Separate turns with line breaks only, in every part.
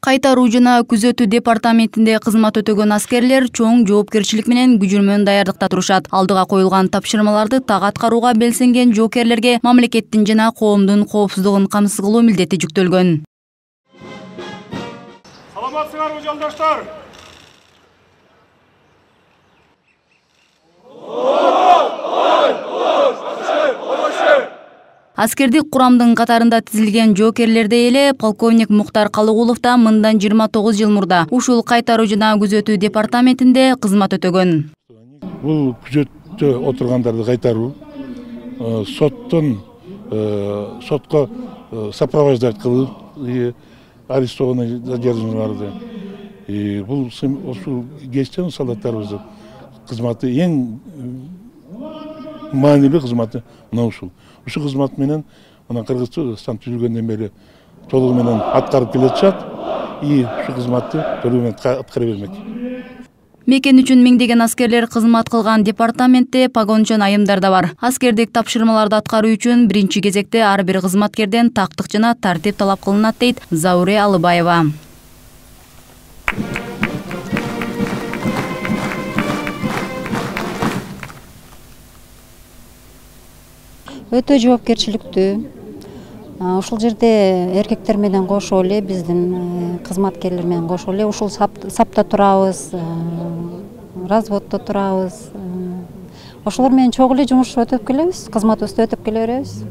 Кайтаруу жана күзөтүү департаментинде кызмат өтөгөн аскерлер чоң жоопкерчилик менен күжүрмөн даярдыкта турушат. Алдыга коюлган тапшырмаларды так аткарууга белсенген жоокерлерге мамлекеттин жана коомдун коопсуздугун камсыз кылуу милдети жүктөлгөн.
Саламатсыңарбы жолдоштор?
Аскердик курамдын катарында тизилген жоокерлерде эле полковник Муктар Калыгулов да мындан 29 жыл мурда ушул кайтаруу жана күзөтүү департаментинде кызмат өтөгөн.
Бул күзөттө отургандарды кайтаруу, сотко сопровождать кылуу, арестованный задержанныйларды. Бул ушул кечтен солдаттарыбыздын кызматы эң маанилүү кызматы мына ушул. Ушул кызмат менен мына Кыргызстан түзүлгөндөн бери толугу менен аткарып келатышат. Ушул кызматты толугу менен аткара бермек.
Мекен үчүн миңдеген аскерлер кызмат кылган департаментте погончон айымдар да бар. Аскердик тапшырмаларды аткаруу үчүн биринчи кезекте ар бир кызматкерден тактык жана тартип талап кылынат дейт Зауре Алыбаева.
Өтө жоопкерчиликтүү. Ушул жерде эркектер менен кошо эле биздин кызматкерлер менен кошо эле ушул сапта турабыз, разводдо турабыз. Ошолор менен чогуу эле жумуш өтүп келебиз, кызматыбызды өтүп келе беребиз.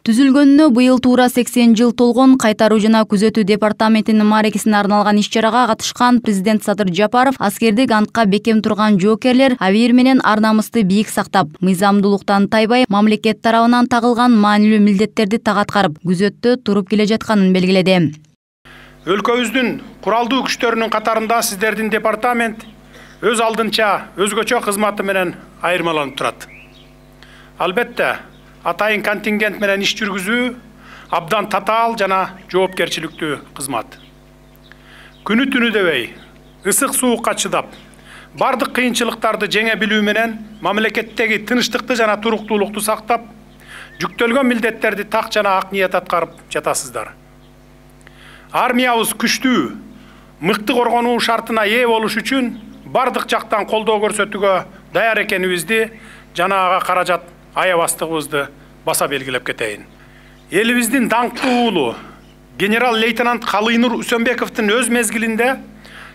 Түзүлгөнүнө быйыл туура 80 жыл толгон кайтаруу жана күзөтүү департаментинин маарекесине арналган иш-чарага катышкан президент Садыр Жапаров аскердик антка бекем турган жоокерлер абийир менен ар намысты бийик сактап, мыйзамдуулуктан тайбай, мамлекет тарабынан тагылган маанилүү милдеттерди так аткарып, күзөттө туруп келе жатканын белгиледи.
Өлкөбүздүн куралдуу күчтөрүнүн катарында сиздердин департамент өз алдынча өзгөчө кызматы менен айырмаланып турат. Албетте, атайын контингент менен иш жүргүзүү абдан татаал жана жоопкерчиликтүү кызмат. Күнү түнү дебей, ысык суукка чыдап, бардык кыйынчылыктарды жеңе билүү менен мамлекеттеги тынчтыкты жана туруктуулукту сактап, жүктөлгөн милдеттерди так жана ак ниет аткарып жатасыздар. Армиябыз күчтүү, мыкты коргонуу шартына ээ болуш үчүн бардык жактан колдоо көрсөтүүгө даяр экенибизди жана ага каражат аябастыгыбызды баса белгилеп кетейин. Элибиздин даңктуу уулу генерал-лейтенант Калыйнур Үсөнбековдун өз мезгилинде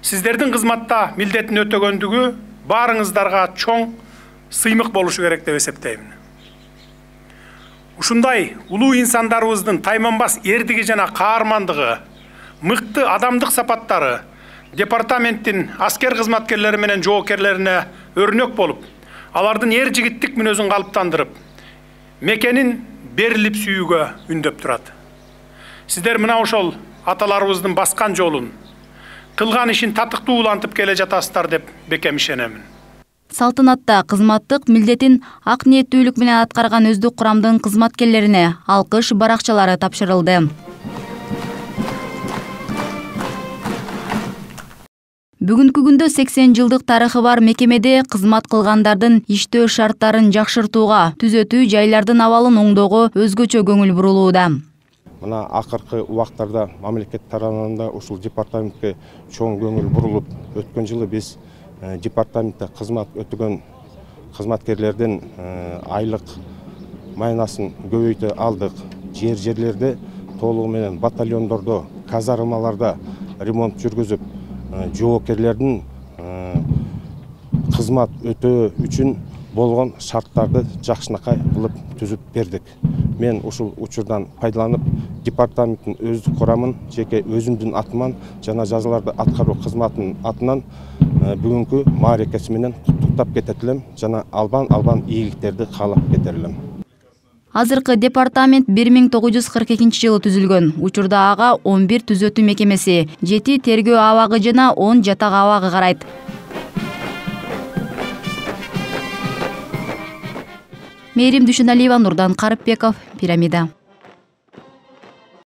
сиздердин кызматта милдетин өтөгөндүгү баарыңыздарга чоң сыймык болушу керек деп эсептеймин. Ушундай улуу инсандарыбыздын тайманбас эрдиги жана каармандыгы, мыкты адамдык сапаттары департаменттин аскер кызматкерлери менен жоокерлерине өрнөк болуп, алардын эр жигиттик мүнөзүн калыптандырып, мекенин берилип сүйүүгө үндөп турат. Сиздер мына ошол аталарыбыздын баскан жолун, кылган ишин татыктуу улантып келе жатасыздар деп бекем ишенемин.
Салтанатта кызматтык милдетин ак ниеттүүлүк менен аткарган өздүк курамдын кызматкерлерине алкыш баракчалары тапшырылды. Бүгүнкү күндө 80 жылдык тарыхы бар мекемеде кызмат кылгандардын иштөө шарттарын жакшыртууга, түзөтүү жайлардын абалын оңдоого өзгөчө көңүл бурулууда.
Мына акыркы убактарда мамлекет тарабынан да ушул департаментке чоң көңүл бурулуп, өткөн жылы биз департаментте кызмат өтөгөн кызматкерлердин айлык майнасын көбөйтө алдык. Жерлерде толугу менен батальондордо, казармаларда ремонт жүргүзүп, жоокерлердин кызмат өтөө үчүн болгон шарттарды жакшынакай кылып түзүп бердик. Мен ушул учурдан пайдаланып, департаменттин өздүк курамын жеке өзүмдүн атыман жана жазаларды аткаруу кызматынын атынан бүгүнкү маарекеси менен куттуктап кететилем жана албан ийгиликтерди каалап кетерилем.
Азыркы департамент 1942 жылы түзүлгөн. Учурда ага 11 түзөтүү мекемеси, 7 тергөө абагы жана 10 жатак абагы карайт. Мээрим Дүйшөналиева, Нурдан Карыпбеков, Пирамида.